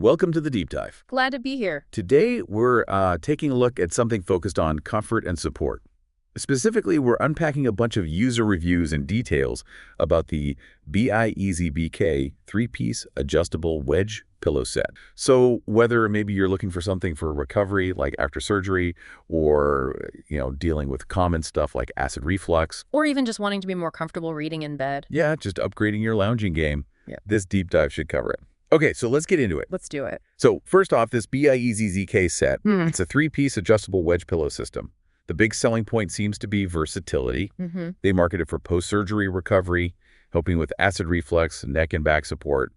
Welcome to the Deep Dive. Glad to be here. Today, we're taking a look at something focused on comfort and support. Specifically, we're unpacking a bunch of user reviews and details about the BIEZBK 3-piece adjustable wedge pillow set. So whether maybe you're looking for something for recovery, like after surgery, or dealing with common stuff like acid reflux, Or even just wanting to be more comfortable reading in bed. yeah, just upgrading your lounging game, Yeah. this deep dive should cover it. Okay, so let's get into it. Let's do it. So first off, this BIEZZK set, Mm. it's a 3-piece adjustable wedge pillow system. The big selling point seems to be versatility. Mm-hmm. They market it for post-surgery recovery, helping with acid reflux, neck and back support,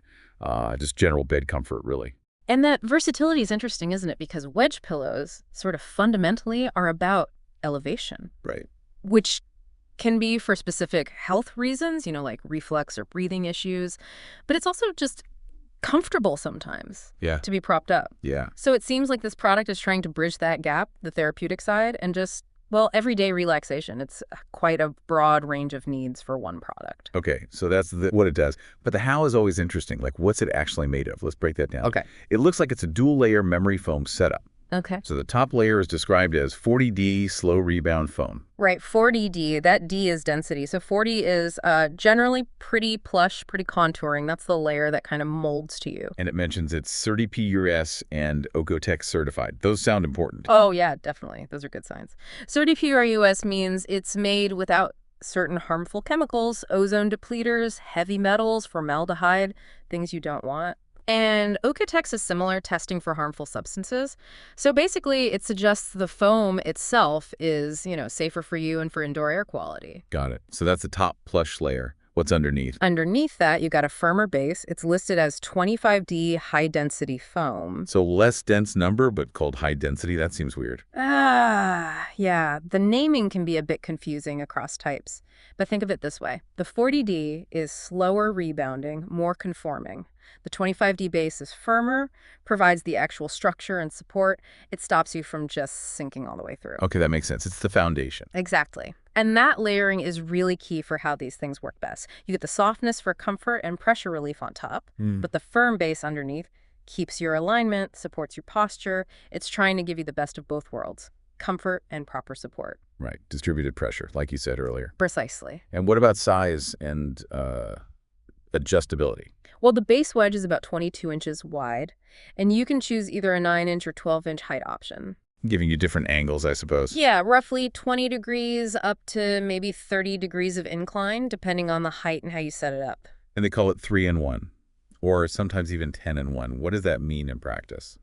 just general bed comfort, really. And that versatility is interesting, isn't it? Because wedge pillows sort of fundamentally are about elevation, Right. which can be for specific health reasons, like reflux or breathing issues. But it's also just comfortable sometimes Yeah. to be propped up. Yeah. So it seems like this product is trying to bridge that gap, the therapeutic side, and just, everyday relaxation. It's quite a broad range of needs for one product. Okay, so that's what it does. But the how is always interesting. Like, what's it actually made of? Let's break that down. Okay. It looks like it's a dual-layer memory foam setup. Okay. So the top layer is described as 40D slow rebound foam. Right, 40D, that D is density. So 40 is generally pretty plush, pretty contouring. That's the layer that kind of molds to you. And it mentions it's 30P US and Ocotec certified. Those sound important. Oh, yeah, definitely. Those are good signs. 30P US means it's made without certain harmful chemicals, ozone depleters, heavy metals, formaldehyde, things you don't want. And Ocotec is similar, testing for harmful substances. So basically, it suggests the foam itself is, safer for you and for indoor air quality. Got it. So that's the top plush layer. What's underneath? Underneath that, you got a firmer base. It's listed as 25D high-density foam. So less dense number, but called high density. That seems weird. Yeah. The naming can be a bit confusing across types. But think of it this way. The 40D is slower rebounding, more conforming. The 25D base is firmer, provides the actual structure and support. It stops you from just sinking all the way through. Okay, that makes sense. It's the foundation. Exactly. And that layering is really key for how these things work best. You get the softness for comfort and pressure relief on top, but the firm base underneath keeps your alignment, supports your posture. It's trying to give you the best of both worlds, comfort and proper support. Right. Distributed pressure, like you said earlier. Precisely. And what about size and adjustability? Well, the base wedge is about 22 inches wide, and you can choose either a 9-inch or 12-inch height option. Giving you different angles, I suppose. Yeah, roughly 20 degrees up to maybe 30 degrees of incline, depending on the height and how you set it up. And they call it 3-in-1, or sometimes even 10-in-1. What does that mean in practice?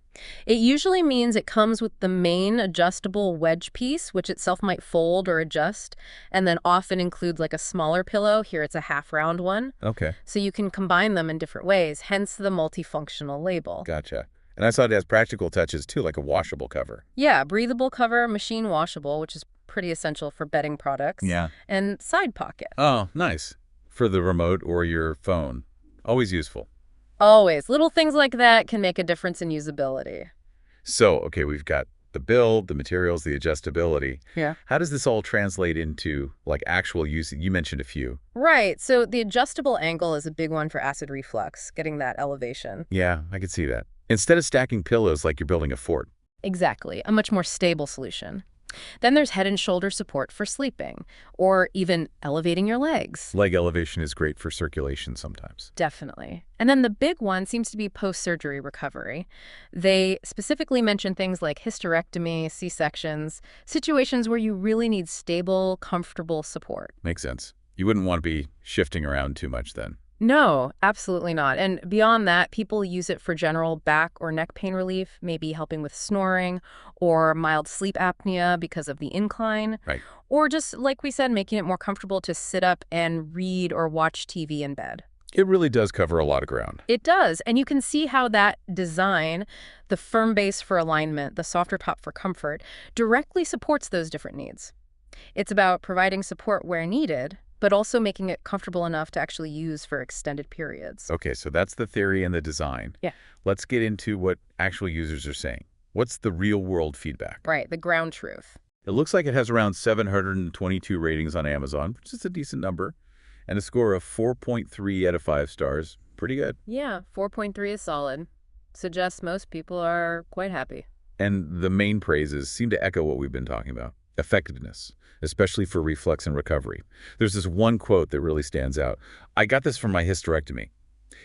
It usually means it comes with the main adjustable wedge piece, which itself might fold or adjust, and then often includes like a smaller pillow. Here it's a half-round one. Okay. So you can combine them in different ways, hence the multifunctional label. Gotcha. And I saw it has practical touches, too, like a washable cover. Yeah, breathable cover, machine washable, which is pretty essential for bedding products. Yeah. And side pocket. Oh, nice. For the remote or your phone. Always useful. Always. Little things like that can make a difference in usability. So, okay, we've got the build, the materials, the adjustability. Yeah. How does this all translate into, like, actual use? You mentioned a few. Right. So the adjustable angle is a big one for acid reflux, getting that elevation. Yeah, I could see that. Instead of stacking pillows like you're building a fort. Exactly. A much more stable solution. Then there's head and shoulder support for sleeping, or even elevating your legs. Leg elevation is great for circulation sometimes. Definitely. And then the big one seems to be post-surgery recovery. They specifically mention things like hysterectomy, C-sections, situations where you really need stable, comfortable support. Makes sense. You wouldn't want to be shifting around too much then. No, absolutely not. And beyond that, people use it for general back or neck pain relief, maybe helping with snoring or mild sleep apnea because of the incline. Right. Or just, like we said, making it more comfortable to sit up and read or watch TV in bed. It really does cover a lot of ground. It does. And you can see how that design, the firm base for alignment, the softer top for comfort, directly supports those different needs. It's about providing support where needed, but also making it comfortable enough to actually use for extended periods. Okay, so that's the theory and the design. Yeah. Let's get into what actual users are saying. What's the real-world feedback? Right, the ground truth. It looks like it has around 722 ratings on Amazon, which is a decent number, and a score of 4.3 out of 5 stars. Pretty good. Yeah, 4.3 is solid. Suggests most people are quite happy. And the main praises seem to echo what we've been talking about. Effectiveness, especially for reflux and recovery. There's this one quote that really stands out. I got this from my hysterectomy.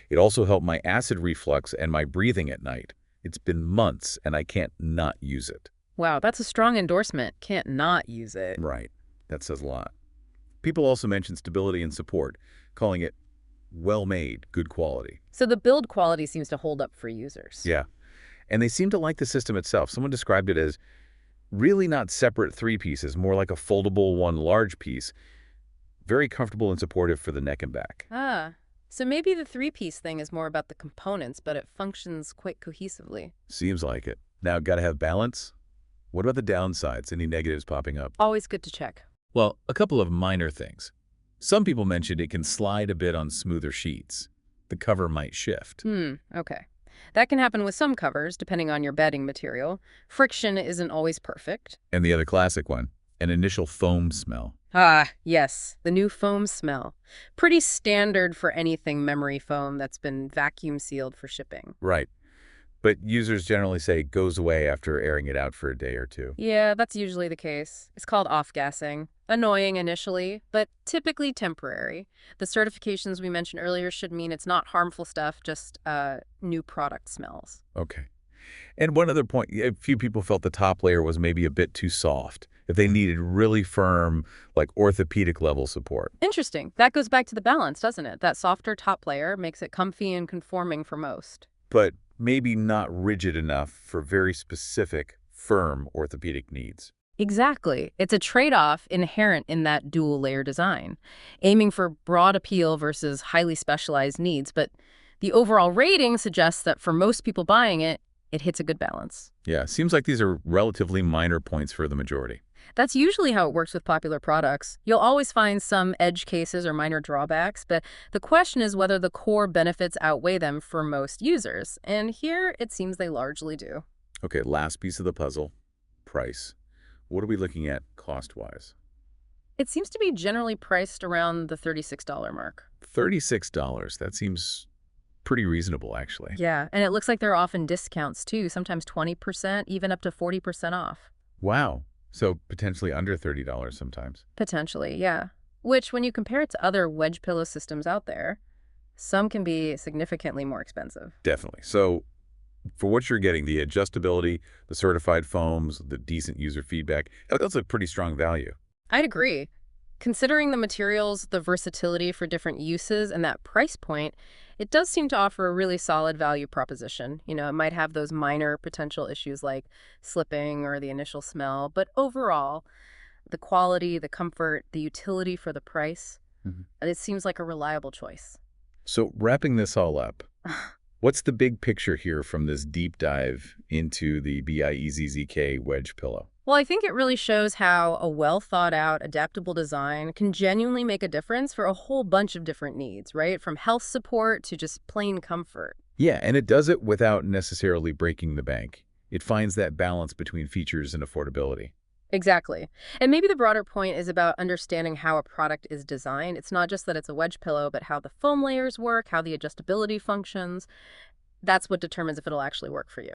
It also helped my acid reflux and my breathing at night. It's been months and I can't not use it. Wow, that's a strong endorsement. Can't not use it. Right. That says a lot. People also mention stability and support, calling it well-made, good quality. So the build quality seems to hold up for users. Yeah. And they seem to like the system itself. Someone described it as really not separate three pieces, more like a foldable one large piece. Very comfortable and supportive for the neck and back. So maybe the three-piece thing is more about the components, but it functions quite cohesively. Seems like it. Now, got to have balance? What about the downsides? Any negatives popping up? Always good to check. Well, a couple of minor things. Some people mentioned it can slide a bit on smoother sheets. The cover might shift. Okay. That can happen with some covers, depending on your bedding material. Friction isn't always perfect. And the other classic one, an initial foam smell. Yes, the new foam smell. Pretty standard for anything memory foam that's been vacuum sealed for shipping. Right. But users generally say it goes away after airing it out for a day or two. Yeah, that's usually the case. It's called off-gassing. Annoying initially, but typically temporary. The certifications we mentioned earlier should mean it's not harmful stuff, just new product smells. Okay. And one other point, a few people felt the top layer was maybe a bit too soft. If they needed really firm, like orthopedic level support. Interesting. That goes back to the balance, doesn't it? That softer top layer makes it comfy and conforming for most. But maybe not rigid enough for very specific, firm orthopedic needs. Exactly. It's a trade-off inherent in that dual-layer design, aiming for broad appeal versus highly specialized needs. But the overall rating suggests that for most people buying it, it hits a good balance. Yeah, seems like these are relatively minor points for the majority. That's usually how it works with popular products. You'll always find some edge cases or minor drawbacks, but the question is whether the core benefits outweigh them for most users. And here, it seems they largely do. Okay, last piece of the puzzle, price. What are we looking at cost-wise? It seems to be generally priced around the $36 mark. $36, that seems pretty reasonable, actually. Yeah, and it looks like there are often discounts, too, sometimes 20%, even up to 40% off. Wow. So potentially under $30 sometimes. Potentially, yeah. Which, when you compare it to other wedge pillow systems out there, some can be significantly more expensive. Definitely. So for what you're getting, the adjustability, the certified foams, the decent user feedback, that's a pretty strong value. I'd agree. Considering the materials, the versatility for different uses, and that price point, it does seem to offer a really solid value proposition. You know, it might have those minor potential issues like slipping or the initial smell, but overall, the quality, the comfort, the utility for the price, it seems like a reliable choice. So wrapping this all up, what's the big picture here from this deep dive into the BIEZZK wedge pillow? Well, I think it really shows how a well-thought-out, adaptable design can genuinely make a difference for a whole bunch of different needs, right? From health support to just plain comfort. Yeah, and it does it without necessarily breaking the bank. It finds that balance between features and affordability. Exactly. And maybe the broader point is about understanding how a product is designed. It's not just that it's a wedge pillow, but how the foam layers work, how the adjustability functions. That's what determines if it'll actually work for you.